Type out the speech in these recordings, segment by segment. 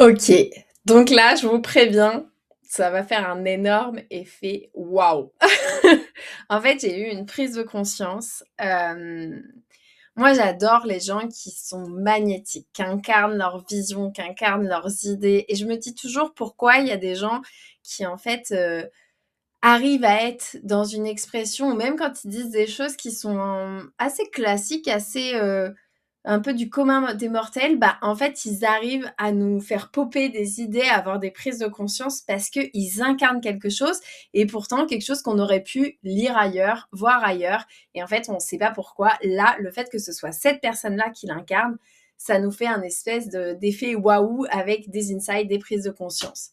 OK, donc là, je vous préviens, ça va faire un énorme effet waouh! En fait, j'ai eu une prise de conscience, moi, j'adore les gens qui sont magnétiques, qui incarnent leur vision, qui incarnent leurs idées et je me dis toujours pourquoi il y a des gens qui, en fait, arrivent à être dans une expression ou même quand ils disent des choses qui sont assez classiques, assez, un peu du commun des mortels, bah, en fait, ils arrivent à nous faire popper des idées, à avoir des prises de conscience parce qu'ils incarnent quelque chose et pourtant quelque chose qu'on aurait pu lire ailleurs, voir ailleurs et en fait, on ne sait pas pourquoi. Là, le fait que ce soit cette personne-là qui l'incarne, ça nous fait un espèce d'effet waouh avec des insights, des prises de conscience.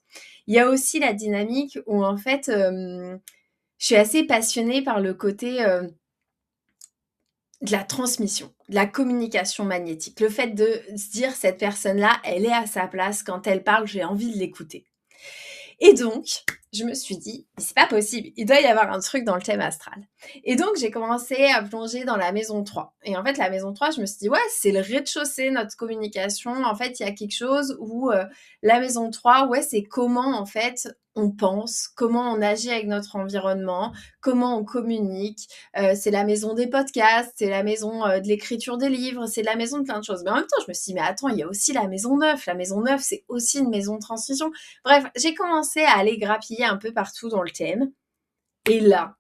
Il y a aussi la dynamique où en fait, je suis assez passionnée par le côté, de la transmission, de la communication magnétique. Le fait de se dire: «Cette personne-là, elle est à sa place, quand elle parle, j'ai envie de l'écouter». Et donc, je me suis dit: «Mais c'est pas possible, il doit y avoir un truc dans le thème astral». Et donc j'ai commencé à plonger dans la maison 3. Et en fait, la maison 3, je me suis dit: «Ouais, c'est le rez-de-chaussée, notre communication». En fait, il y a quelque chose où, la maison 3, ouais, c'est comment, en fait, on pense, comment on agit avec notre environnement, comment on communique. C'est la maison des podcasts, c'est la maison, de l'écriture des livres, c'est la maison de plein de choses. Mais en même temps, je me suis dit: «Mais attends, il y a aussi la maison 9. La maison 9, c'est aussi une maison de transmission». Bref, j'ai commencé à aller grappiller un peu partout dans le thème. Et là,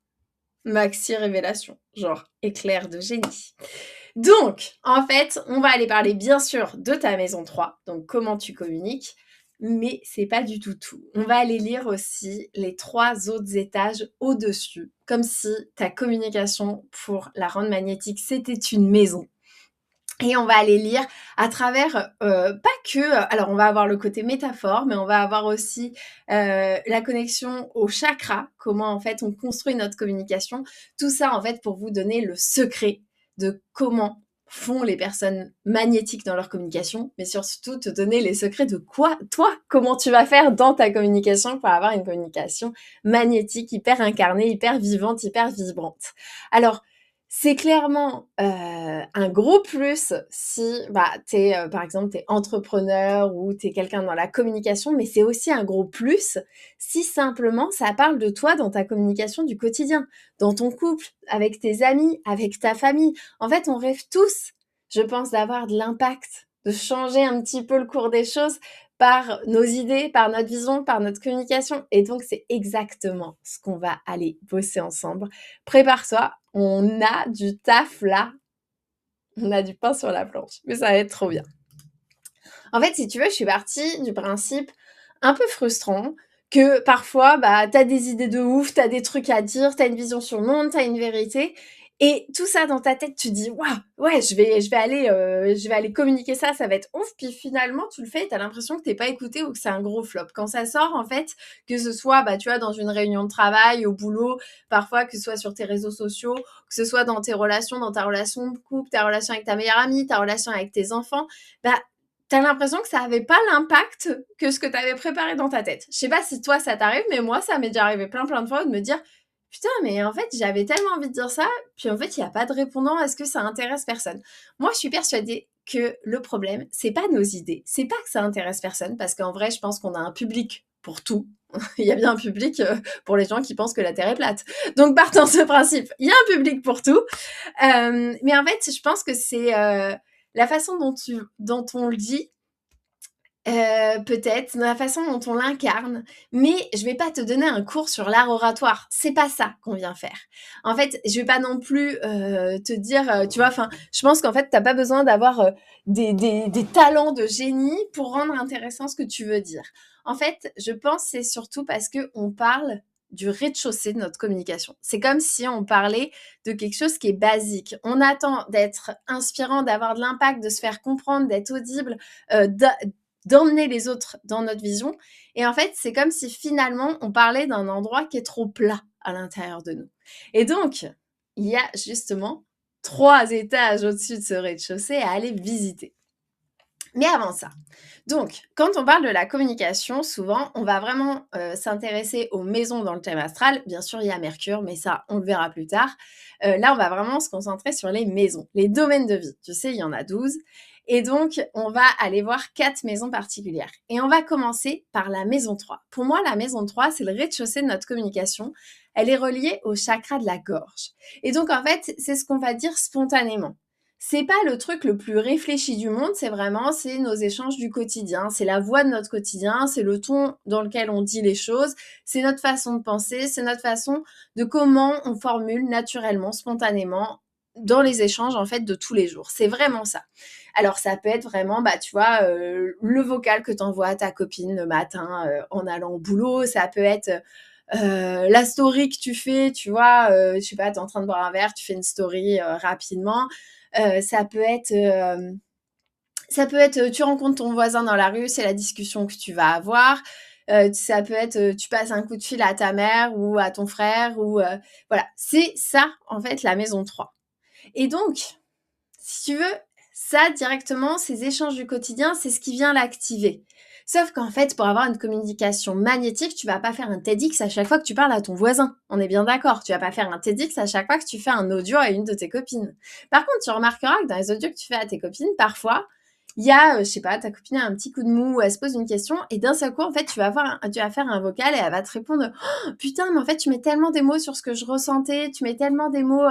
maxi révélation, genre éclair de génie. Donc, en fait, on va aller parler bien sûr de ta maison 3, donc comment tu communiques, mais c'est pas du tout tout. On va aller lire aussi les 3 autres étages au-dessus, comme si ta communication, pour la rendre magnétique, c'était une maison. Et on va aller lire à travers, pas que, alors on va avoir le côté métaphore, mais on va avoir aussi, la connexion aux chakras, comment en fait on construit notre communication. Tout ça en fait pour vous donner le secret de comment font les personnes magnétiques dans leur communication, mais surtout te donner les secrets de quoi toi, comment tu vas faire dans ta communication pour avoir une communication magnétique, hyper incarnée, hyper vivante, hyper vibrante. Alors c'est clairement, un gros plus si, bah, tu es, par exemple, tu es entrepreneur ou tu es quelqu'un dans la communication, mais c'est aussi un gros plus si simplement ça parle de toi dans ta communication du quotidien, dans ton couple, avec tes amis, avec ta famille. En fait, on rêve tous, je pense, d'avoir de l'impact, de changer un petit peu le cours des choses par nos idées, par notre vision, par notre communication et donc c'est exactement ce qu'on va aller bosser ensemble. Prépare-toi, on a du taf là, on a du pain sur la planche, mais ça va être trop bien. En fait, si tu veux, je suis partie du principe un peu frustrant que parfois, bah, tu as des idées de ouf, tu as des trucs à dire, tu as une vision sur le monde, tu as une vérité et tout ça dans ta tête, tu dis: «Waouh, ouais, je vais aller communiquer ça, ça va être ouf». Puis finalement, tu le fais et tu as l'impression que tu pas écouté ou que c'est un gros flop. Quand ça sort, en fait, que ce soit, bah, tu vois, dans une réunion de travail, au boulot, parfois que ce soit sur tes réseaux sociaux, que ce soit dans tes relations, dans ta relation de couple, ta relation avec ta meilleure amie, ta relation avec tes enfants, bah, t'as l'impression que ça avait pas l'impact que ce que tu avais préparé dans ta tête. Je sais pas si toi ça t'arrive, mais moi ça m'est déjà arrivé plein de fois de me dire putain, mais en fait j'avais tellement envie de dire ça, puis en fait il y a pas de répondant, est-ce que ça intéresse personne? Moi je suis persuadée que le problème c'est pas nos idées, c'est pas que ça intéresse personne, parce qu'en vrai je pense qu'on a un public pour tout. Il y a bien un public pour les gens qui pensent que la Terre est plate. Donc partant de ce principe, il y a un public pour tout. Mais en fait je pense que c'est la façon dont on le dit, peut-être, la façon dont on l'incarne, mais je vais pas te donner un cours sur l'art oratoire. C'est pas ça qu'on vient faire. En fait, je vais pas non plus, te dire, tu vois? Enfin, je pense qu'en fait, tu as pas besoin d'avoir, des talents de génie pour rendre intéressant ce que tu veux dire. En fait, je pense c'est surtout parce qu'on parle du rez-de-chaussée de notre communication. C'est comme si on parlait de quelque chose qui est basique. On attend d'être inspirant, d'avoir de l'impact, de se faire comprendre, d'être audible, d'emmener les autres dans notre vision. Et en fait, c'est comme si finalement, on parlait d'un endroit qui est trop plat à l'intérieur de nous. Et donc, il y a justement 3 étages au-dessus de ce rez-de-chaussée à aller visiter. Mais avant ça, donc, quand on parle de la communication, souvent, on va vraiment s'intéresser aux maisons dans le thème astral. Bien sûr, il y a Mercure, mais ça, on le verra plus tard. Là, on va vraiment se concentrer sur les maisons, les domaines de vie. Tu sais, il y en a 12. Et donc, on va aller voir 4 maisons particulières. Et on va commencer par la maison 3. Pour moi, la maison 3, c'est le rez-de-chaussée de notre communication. Elle est reliée au chakra de la gorge. Et donc, en fait, c'est ce qu'on va dire spontanément. C'est pas le truc le plus réfléchi du monde, c'est nos échanges du quotidien, c'est la voix de notre quotidien, c'est le ton dans lequel on dit les choses, c'est notre façon de penser, c'est notre façon de comment on formule naturellement, spontanément, dans les échanges en fait de tous les jours. C'est vraiment ça. Alors ça peut être vraiment, tu vois, le vocal que t'envoies à ta copine le matin en allant au boulot, ça peut être la story que tu fais, tu vois, je sais pas, t'es en train de boire un verre, tu fais une story rapidement. Ça peut être, tu rencontres ton voisin dans la rue, c'est la discussion que tu vas avoir. Ça peut être, tu passes un coup de fil à ta mère ou à ton frère ou voilà. C'est ça en fait la maison 3. Et donc, si tu veux, ça directement, ces échanges du quotidien, c'est ce qui vient l'activer. Sauf qu'en fait, pour avoir une communication magnétique, tu vas pas faire un TEDx à chaque fois que tu parles à ton voisin. On est bien d'accord. Tu vas pas faire un TEDx à chaque fois que tu fais un audio à une de tes copines. Par contre, tu remarqueras que dans les audios que tu fais à tes copines, parfois, il y a, je sais pas, ta copine a un petit coup de mou, elle se pose une question et d'un seul coup, en fait, tu vas faire un vocal et elle va te répondre oh, putain, mais en fait, tu mets tellement des mots sur ce que je ressentais, tu mets tellement des mots,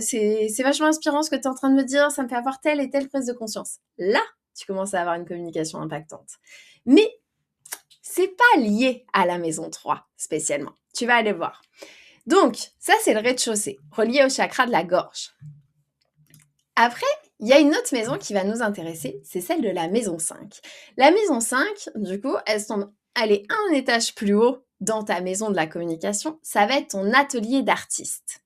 c'est vachement inspirant ce que tu es en train de me dire, ça me fait avoir telle et telle prise de conscience. Là, tu commences à avoir une communication impactante. Mais c'est pas lié à la maison 3 spécialement. Tu vas aller voir. Donc, ça, c'est le rez-de-chaussée, relié au chakra de la gorge. Après, il y a une autre maison qui va nous intéresser, c'est celle de la maison 5. La maison 5, du coup, elle est un étage plus haut dans ta maison de la communication, ça va être ton atelier d'artiste.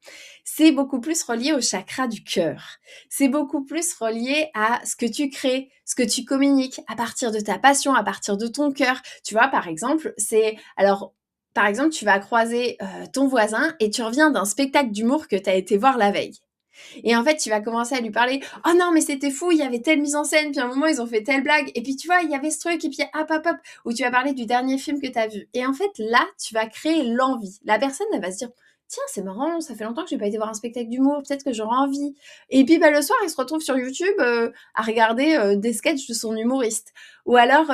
C'est beaucoup plus relié au chakra du cœur. C'est beaucoup plus relié à ce que tu crées, ce que tu communiques à partir de ta passion, à partir de ton cœur. Tu vois, par exemple, tu vas croiser ton voisin et tu reviens d'un spectacle d'humour que tu as été voir la veille. Et en fait, tu vas commencer à lui parler « Oh non, mais c'était fou, il y avait telle mise en scène, puis à un moment, ils ont fait telle blague, et puis tu vois, il y avait ce truc, et puis hop, où tu vas parler du dernier film que tu as vu. » Et en fait, là, tu vas créer l'envie. La personne, elle va se dire « Tiens, c'est marrant, ça fait longtemps que j'ai pas été voir un spectacle d'humour, peut-être que j'aurai envie. » Et puis, le soir, il se retrouve sur YouTube à regarder des sketchs de son humoriste. Ou alors...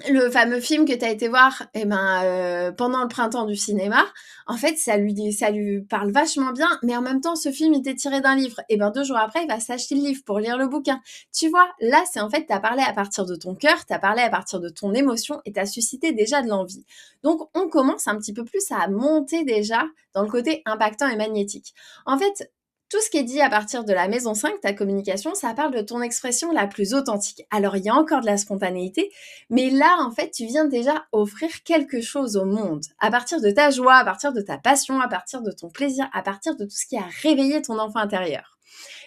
le fameux film que tu as été voir pendant le printemps du cinéma, en fait, ça lui parle vachement bien, mais en même temps, ce film était tiré d'un livre. Et 2 jours après, il va s'acheter le livre pour lire le bouquin. Tu vois, là, c'est en fait, tu as parlé à partir de ton cœur, tu as parlé à partir de ton émotion et tu as suscité déjà de l'envie. Donc, on commence un petit peu plus à monter déjà dans le côté impactant et magnétique. En fait, tout ce qui est dit à partir de la maison 5, ta communication, ça parle de ton expression la plus authentique. Alors, il y a encore de la spontanéité, mais là, en fait, tu viens déjà offrir quelque chose au monde. À partir de ta joie, à partir de ta passion, à partir de ton plaisir, à partir de tout ce qui a réveillé ton enfant intérieur.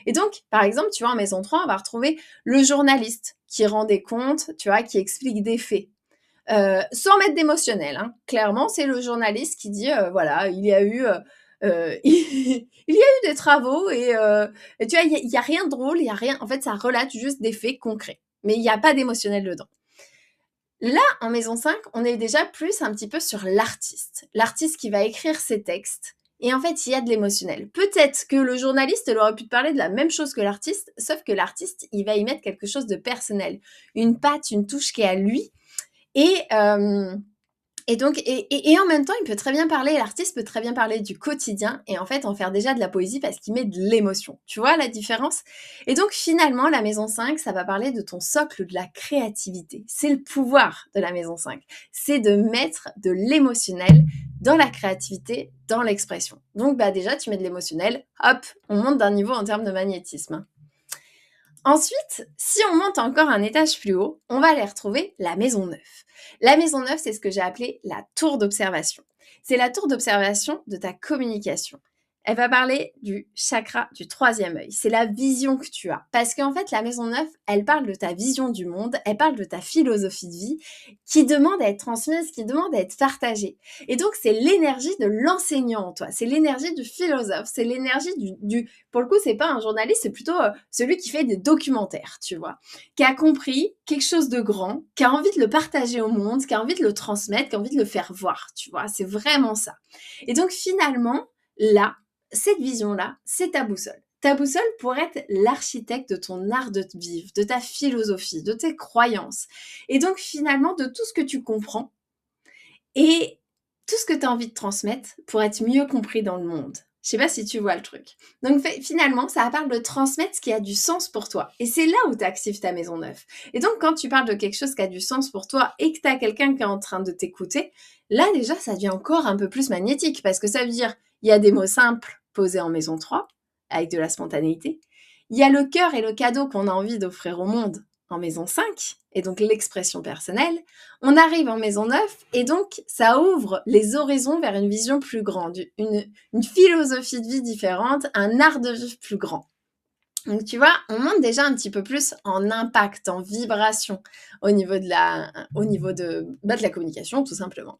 Et donc, par exemple, tu vois, en maison 3, on va retrouver le journaliste qui rend des comptes, tu vois, qui explique des faits. Sans mettre d'émotionnel, hein. Clairement, c'est le journaliste qui dit, voilà, il y a eu... il y a eu des travaux et tu vois, il y a rien de drôle, il y a rien. En fait, ça relate juste des faits concrets, mais il n'y a pas d'émotionnel dedans. Là, en maison 5, on est déjà plus un petit peu sur l'artiste. L'artiste qui va écrire ses textes. Et en fait, il y a de l'émotionnel. Peut-être que le journaliste, il aurait pu te parler de la même chose que l'artiste, sauf que l'artiste, il va y mettre quelque chose de personnel. Une patte, une touche qui est à lui. Et donc, et en même temps, l'artiste peut très bien parler du quotidien et en fait en faire déjà de la poésie parce qu'il met de l'émotion. Tu vois la différence? Et donc finalement, la maison 5, ça va parler de ton socle de la créativité. C'est le pouvoir de la maison 5. C'est de mettre de l'émotionnel dans la créativité, dans l'expression. Donc déjà, tu mets de l'émotionnel, hop, on monte d'un niveau en termes de magnétisme. Ensuite, si on monte encore un étage plus haut, on va aller retrouver la maison 9. La maison 9, c'est ce que j'ai appelé la tour d'observation. C'est la tour d'observation de ta communication. Elle va parler du chakra du 3e œil. C'est la vision que tu as. Parce qu'en fait, la maison 9, elle parle de ta vision du monde, elle parle de ta philosophie de vie qui demande à être transmise, qui demande à être partagée. Et donc, c'est l'énergie de l'enseignant en toi. C'est l'énergie du philosophe. C'est l'énergie du... Pour le coup, c'est pas un journaliste, c'est plutôt celui qui fait des documentaires, tu vois. Qui a compris quelque chose de grand, qui a envie de le partager au monde, qui a envie de le transmettre, qui a envie de le faire voir, tu vois. C'est vraiment ça. Et donc, finalement, là, cette vision-là, c'est ta boussole. Ta boussole pourrait être l'architecte de ton art de vivre, de ta philosophie, de tes croyances. Et donc finalement de tout ce que tu comprends et tout ce que tu as envie de transmettre pour être mieux compris dans le monde. Je sais pas si tu vois le truc. Donc finalement, ça parle de transmettre ce qui a du sens pour toi. Et c'est là où tu actives ta maison neuve. Et donc quand tu parles de quelque chose qui a du sens pour toi et que tu as quelqu'un qui est en train de t'écouter, là déjà ça devient encore un peu plus magnétique parce que ça veut dire il y a des mots simples posés en maison 3 avec de la spontanéité. Il y a le cœur et le cadeau qu'on a envie d'offrir au monde en maison 5 et donc l'expression personnelle. On arrive en maison 9 et donc ça ouvre les horizons vers une vision plus grande, une philosophie de vie différente, un art de vivre plus grand. Donc tu vois, on monte déjà un petit peu plus en impact, en vibration au niveau de la communication tout simplement.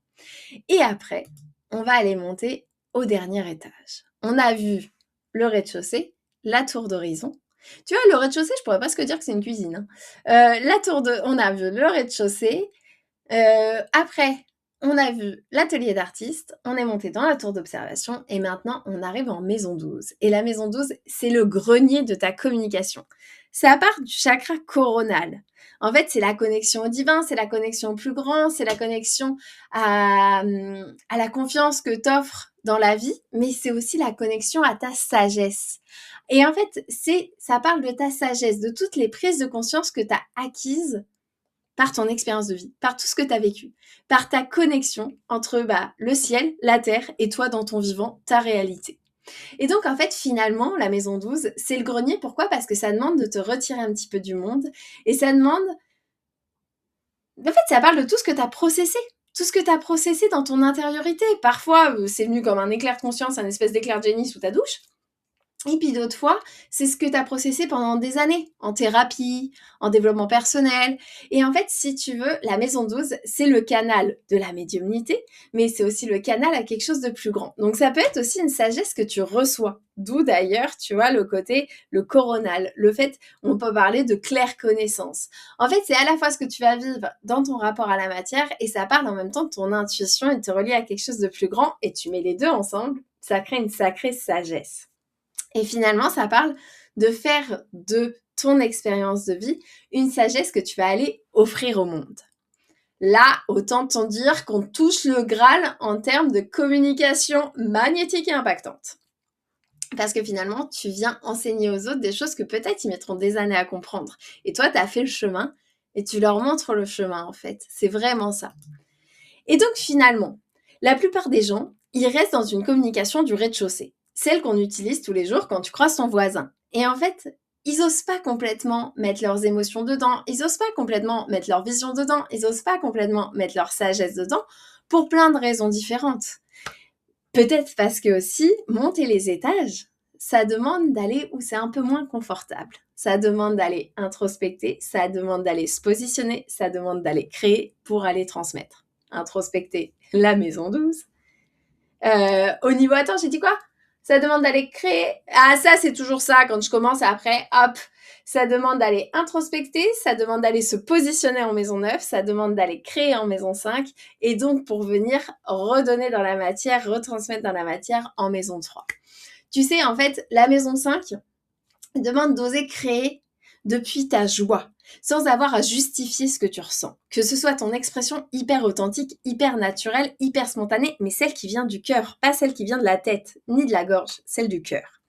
Et après, on va aller monter au dernier étage. On a vu le rez-de-chaussée, la tour d'horizon. Tu vois, le rez-de-chaussée, je pourrais presque dire que c'est une cuisine. On a vu le rez-de-chaussée. Après, on a vu l'atelier d'artiste, on est monté dans la tour d'observation et maintenant on arrive en maison 12. Et la maison 12, c'est le grenier de ta communication. C'est à part du chakra coronal. En fait, c'est la connexion au divin, c'est la connexion au plus grand, c'est la connexion à la confiance que t'offres dans la vie, mais c'est aussi la connexion à ta sagesse. Et en fait, ça parle de ta sagesse, de toutes les prises de conscience que tu as acquises par ton expérience de vie, par tout ce que tu as vécu, par ta connexion entre le ciel, la terre et toi dans ton vivant, ta réalité. Et donc, en fait, finalement, la maison 12, c'est le grenier. Pourquoi ? Parce que ça demande de te retirer un petit peu du monde et ça demande... En fait, ça parle de tout ce que tu as processé. Tout ce que tu as processé dans ton intériorité. Parfois, c'est venu comme un éclair de conscience, un espèce d'éclair de génie sous ta douche. Et puis d'autres fois, c'est ce que tu as processé pendant des années, en thérapie, en développement personnel. Et en fait, si tu veux, la maison 12, c'est le canal de la médiumnité, mais c'est aussi le canal à quelque chose de plus grand. Donc ça peut être aussi une sagesse que tu reçois. D'où d'ailleurs, tu vois, le coronal, le fait, on peut parler de claire connaissance. En fait, c'est à la fois ce que tu vas vivre dans ton rapport à la matière et ça parle en même temps de ton intuition et de te relier à quelque chose de plus grand et tu mets les deux ensemble, ça crée une sacrée sagesse. Et finalement, ça parle de faire de ton expérience de vie une sagesse que tu vas aller offrir au monde. Là, autant t'en dire qu'on touche le Graal en termes de communication magnétique et impactante. Parce que finalement, tu viens enseigner aux autres des choses que peut-être ils mettront des années à comprendre. Et toi, tu as fait le chemin et tu leur montres le chemin, en fait. C'est vraiment ça. Et donc, finalement, la plupart des gens, ils restent dans une communication du rez-de-chaussée. Celle qu'on utilise tous les jours quand tu croises ton voisin. Et en fait, ils osent pas complètement mettre leurs émotions dedans, ils osent pas complètement mettre leur vision dedans, ils osent pas complètement mettre leur sagesse dedans, pour plein de raisons différentes. Peut-être parce que aussi, monter les étages, ça demande d'aller où c'est un peu moins confortable. Ça demande d'aller introspecter, ça demande d'aller se positionner, ça demande d'aller créer pour aller transmettre. Introspecter la maison 12. Au niveau, attends, j'ai dit quoi ? Ça demande d'aller créer. Ah, ça, c'est toujours ça. Quand je commence, après, hop, ça demande d'aller introspecter, ça demande d'aller se positionner en maison 9, ça demande d'aller créer en maison 5, et donc pour venir redonner dans la matière, retransmettre dans la matière en maison 3. Tu sais, en fait, la maison 5 demande d'oser créer depuis ta joie, sans avoir à justifier ce que tu ressens. Que ce soit ton expression hyper authentique, hyper naturelle, hyper spontanée, mais celle qui vient du cœur, pas celle qui vient de la tête, ni de la gorge, celle du cœur.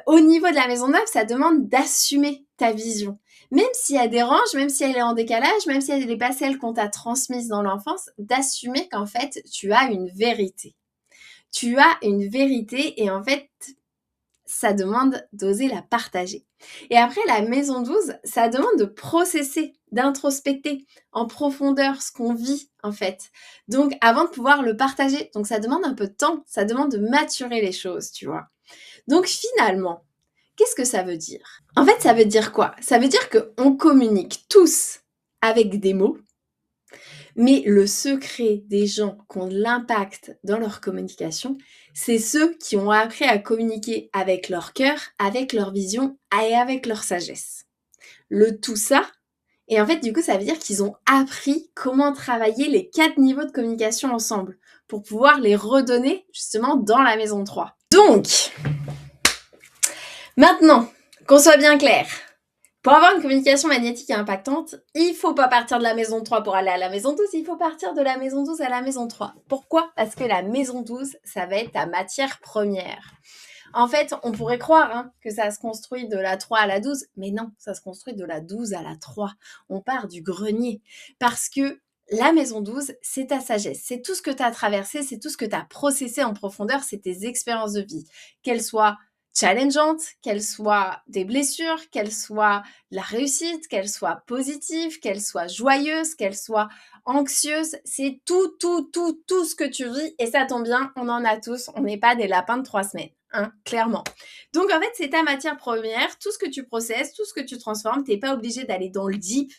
Au niveau de la maison 9, ça demande d'assumer ta vision. Même si elle dérange, même si elle est en décalage, même si elle n'est pas celle qu'on t'a transmise dans l'enfance, d'assumer qu'en fait, tu as une vérité. Tu as une vérité et en fait, ça demande d'oser la partager. Et après, la maison 12, ça demande de processer, d'introspecter en profondeur ce qu'on vit, en fait. Donc, avant de pouvoir le partager. Donc, ça demande un peu de temps, ça demande de maturer les choses, tu vois. Donc, finalement, qu'est-ce que ça veut dire ? En fait, ça veut dire quoi ? Ça veut dire qu'on communique tous avec des mots, mais le secret des gens qui ont de l'impact dans leur communication, c'est ceux qui ont appris à communiquer avec leur cœur, avec leur vision et avec leur sagesse. Le tout ça, et en fait, du coup, ça veut dire qu'ils ont appris comment travailler les 4 niveaux de communication ensemble pour pouvoir les redonner justement dans la maison 3. Donc, Maintenant, qu'on soit bien clair, pour avoir une communication magnétique et impactante, il faut pas partir de la maison 3 pour aller à la maison 12, il faut partir de la maison 12 à la maison 3. Pourquoi? Parce que la maison 12, ça va être ta matière première. En fait, on pourrait croire que ça se construit de la 3 à la 12, mais non, ça se construit de la 12 à la 3. On part du grenier. Parce que la maison 12, c'est ta sagesse, c'est tout ce que tu as traversé, c'est tout ce que tu as processé en profondeur, c'est tes expériences de vie. Qu'elles soient challengeantes, qu'elles soient des blessures, qu'elles soient la réussite, qu'elles soient positives, qu'elles soient joyeuses, qu'elles soient anxieuses, c'est tout ce que tu vis et ça tombe bien, on en a tous, on n'est pas des lapins de 3 semaines. Clairement. Donc en fait, c'est ta matière première, tout ce que tu processes, tout ce que tu transformes, t'es pas obligé d'aller dans le deep,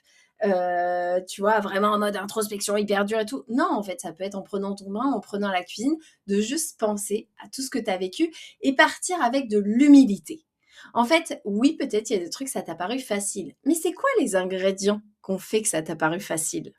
tu vois, vraiment en mode introspection hyper dur et tout. Non, en fait, ça peut être en prenant ton bain, en prenant la cuisine, de juste penser à tout ce que tu as vécu et partir avec de l'humilité. En fait, oui, peut-être il y a des trucs, ça t'a paru facile. Mais c'est quoi les ingrédients qu'on fait que ça t'a paru facile?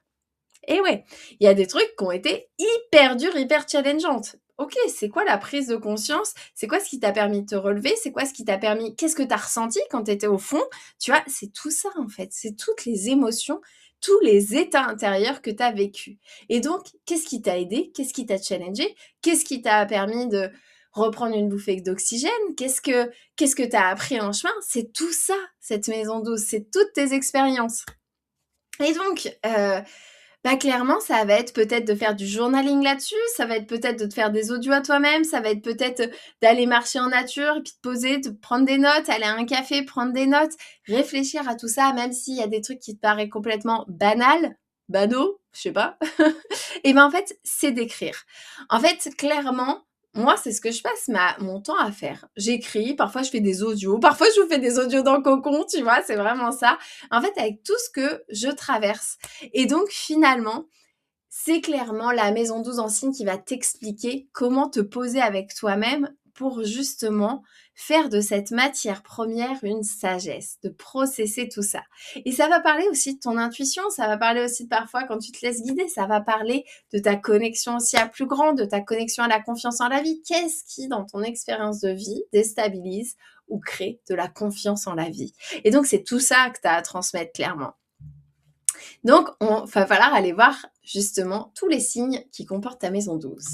Et ouais, il y a des trucs qui ont été hyper durs, hyper challengeantes. Ok, c'est quoi la prise de conscience? C'est quoi ce qui t'a permis de te relever? C'est quoi ce qui t'a permis? Qu'est-ce que t'as ressenti quand t'étais au fond? Tu vois, c'est tout ça en fait. C'est toutes les émotions, tous les états intérieurs que t'as vécu. Et donc, qu'est-ce qui t'a aidé? Qu'est-ce qui t'a challengé? Qu'est-ce qui t'a permis de reprendre une bouffée d'oxygène? Qu'est-ce que t'as appris en chemin? C'est tout ça, cette maison douce. C'est toutes tes expériences. Et donc, clairement, ça va être peut-être de faire du journaling là-dessus, ça va être peut-être de te faire des audios à toi-même, ça va être peut-être d'aller marcher en nature et puis te poser, de prendre des notes, aller à un café, prendre des notes, réfléchir à tout ça, même s'il y a des trucs qui te paraissent complètement banaux, je sais pas. Et ben en fait, c'est d'écrire. En fait, clairement, moi, c'est ce que je passe mon temps à faire. J'écris, parfois je fais des audios, parfois je vous fais des audios dans Cocon, tu vois, c'est vraiment ça. En fait, avec tout ce que je traverse. Et donc, finalement, c'est clairement la maison 12 en signe qui va t'expliquer comment te poser avec toi-même pour justement faire de cette matière première une sagesse, de processer tout ça. Et ça va parler aussi de ton intuition, ça va parler aussi de parfois quand tu te laisses guider, ça va parler de ta connexion aussi à plus grand, de ta connexion à la confiance en la vie. Qu'est-ce qui, dans ton expérience de vie, déstabilise ou crée de la confiance en la vie? Et donc, c'est tout ça que tu as à transmettre clairement. Donc, on va falloir aller voir justement tous les signes qui comportent ta maison 12.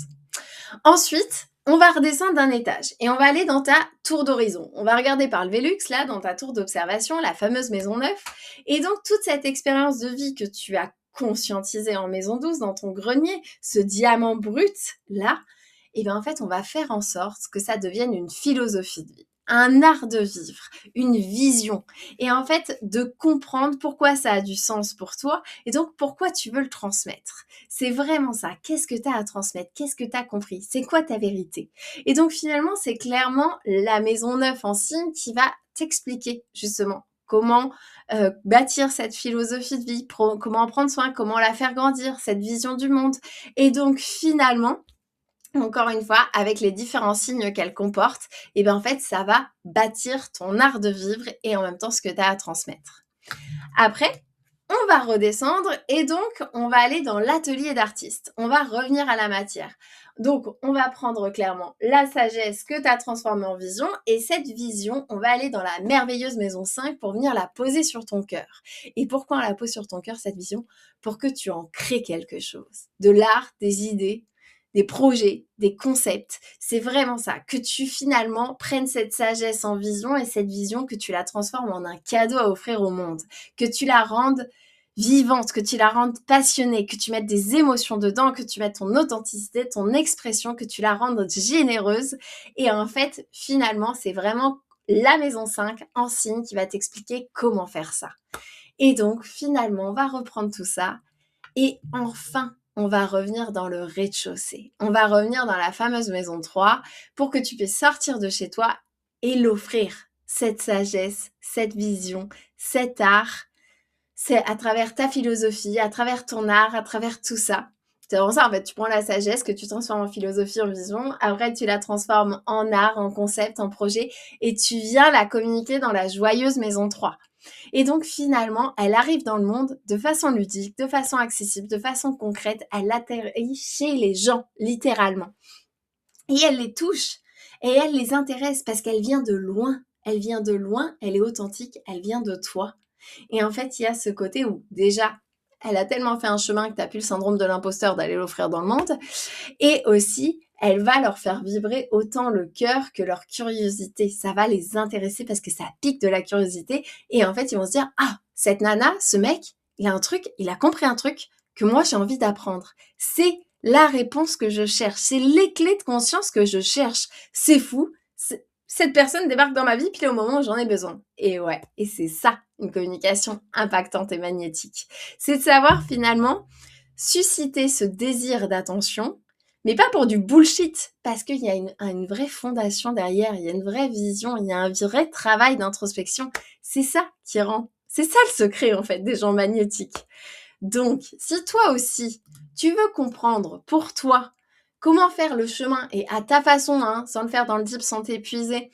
Ensuite, on va redescendre d'un étage et on va aller dans ta tour d'horizon. On va regarder par le Vélux, là, dans ta tour d'observation, la fameuse maison 9. Et donc, toute cette expérience de vie que tu as conscientisée en maison 12, dans ton grenier, ce diamant brut, là, et bien en fait, on va faire en sorte que ça devienne une philosophie de vie, un art de vivre, une vision. Et en fait, de comprendre pourquoi ça a du sens pour toi et donc pourquoi tu veux le transmettre. C'est vraiment ça. Qu'est-ce que tu as à transmettre? Qu'est-ce que tu as compris? C'est quoi ta vérité? Et donc finalement, c'est clairement la maison 9 en signe qui va t'expliquer justement comment bâtir cette philosophie de vie, comment en prendre soin, comment la faire grandir, cette vision du monde. Et donc finalement, encore une fois, avec les différents signes qu'elle comporte, et bien en fait, ça va bâtir ton art de vivre et en même temps ce que tu as à transmettre. Après, on va redescendre et donc on va aller dans l'atelier d'artiste. On va revenir à la matière. Donc, on va prendre clairement la sagesse que tu as transformée en vision et cette vision, on va aller dans la merveilleuse maison 5 pour venir la poser sur ton cœur. Et pourquoi on la pose sur ton cœur, cette vision? Pour que tu en crées quelque chose. De l'art, des idées, des projets, des concepts. C'est vraiment ça. Que tu finalement prennes cette sagesse en vision et cette vision que tu la transformes en un cadeau à offrir au monde. Que tu la rendes vivante, que tu la rendes passionnée, que tu mettes des émotions dedans, que tu mettes ton authenticité, ton expression, que tu la rendes généreuse. Et en fait, finalement, c'est vraiment la maison 5 en signe qui va t'expliquer comment faire ça. Et donc, finalement, on va reprendre tout ça. Et enfin, on va revenir dans le rez-de-chaussée. On va revenir dans la fameuse maison 3 pour que tu puisses sortir de chez toi et l'offrir. Cette sagesse, cette vision, cet art, c'est à travers ta philosophie, à travers ton art, à travers tout ça. C'est vraiment ça, en fait, tu prends la sagesse que tu transformes en philosophie, en vision, après tu la transformes en art, en concept, en projet, et tu viens la communiquer dans la joyeuse maison 3. Et donc finalement, elle arrive dans le monde de façon ludique, de façon accessible, de façon concrète, elle atterrit chez les gens, littéralement. Et elle les touche, et elle les intéresse parce qu'elle vient de loin. elle vient de loin, elle est authentique, elle vient de toi. Et en fait, il y a ce côté où déjà, elle a tellement fait un chemin que tu n'as plus le syndrome de l'imposteur d'aller l'offrir dans le monde. Et aussi, elle va leur faire vibrer autant le cœur que leur curiosité. Ça va les intéresser parce que ça pique de la curiosité. Et en fait, ils vont se dire, ah, cette nana, ce mec, il a un truc, il a compris un truc que moi, j'ai envie d'apprendre. C'est la réponse que je cherche. C'est les clés de conscience que je cherche. C'est fou. Cette personne débarque dans ma vie pile au moment où j'en ai besoin. Et ouais, et c'est ça, une communication impactante et magnétique. C'est de savoir finalement susciter ce désir d'attention, mais pas pour du bullshit, parce qu'il y a une vraie fondation derrière, il y a une vraie vision, il y a un vrai travail d'introspection. C'est ça qui rend, c'est ça le secret en fait des gens magnétiques. Donc, si toi aussi, tu veux comprendre pour toi comment faire le chemin, et à ta façon, hein, sans le faire dans le deep, sans t'épuiser,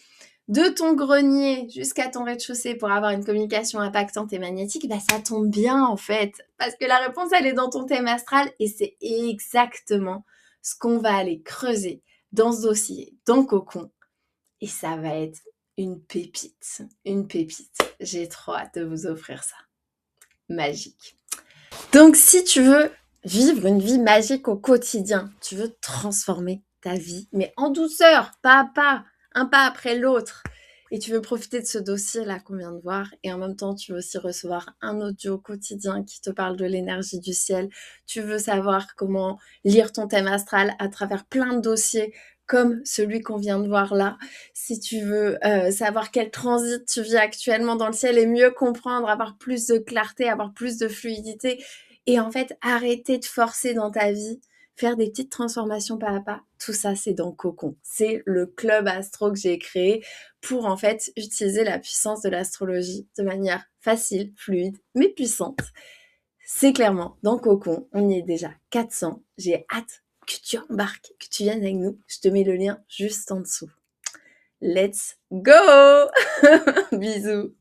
de ton grenier jusqu'à ton rez-de-chaussée pour avoir une communication impactante et magnétique, bah ça tombe bien en fait. Parce que la réponse, elle est dans ton thème astral et c'est exactement ce qu'on va aller creuser dans ce dossier, dans Cocon. Et ça va être une pépite, une pépite. J'ai trop hâte de vous offrir ça. Magique. Donc si tu veux vivre une vie magique au quotidien, tu veux transformer ta vie, mais en douceur, pas à pas, un pas après l'autre. Et tu veux profiter de ce dossier-là qu'on vient de voir. Et en même temps, tu veux aussi recevoir un audio quotidien qui te parle de l'énergie du ciel. Tu veux savoir comment lire ton thème astral à travers plein de dossiers comme celui qu'on vient de voir là. Si tu veux savoir quel transit tu vis actuellement dans le ciel et mieux comprendre, avoir plus de clarté, avoir plus de fluidité et en fait arrêter de forcer dans ta vie, faire des petites transformations pas à pas, tout ça c'est dans Cocon. C'est le club astro que j'ai créé pour en fait utiliser la puissance de l'astrologie de manière facile, fluide, mais puissante. C'est clairement dans Cocon, on y est déjà 400. J'ai hâte que tu embarques, que tu viennes avec nous. Je te mets le lien juste en dessous. Let's go. Bisous.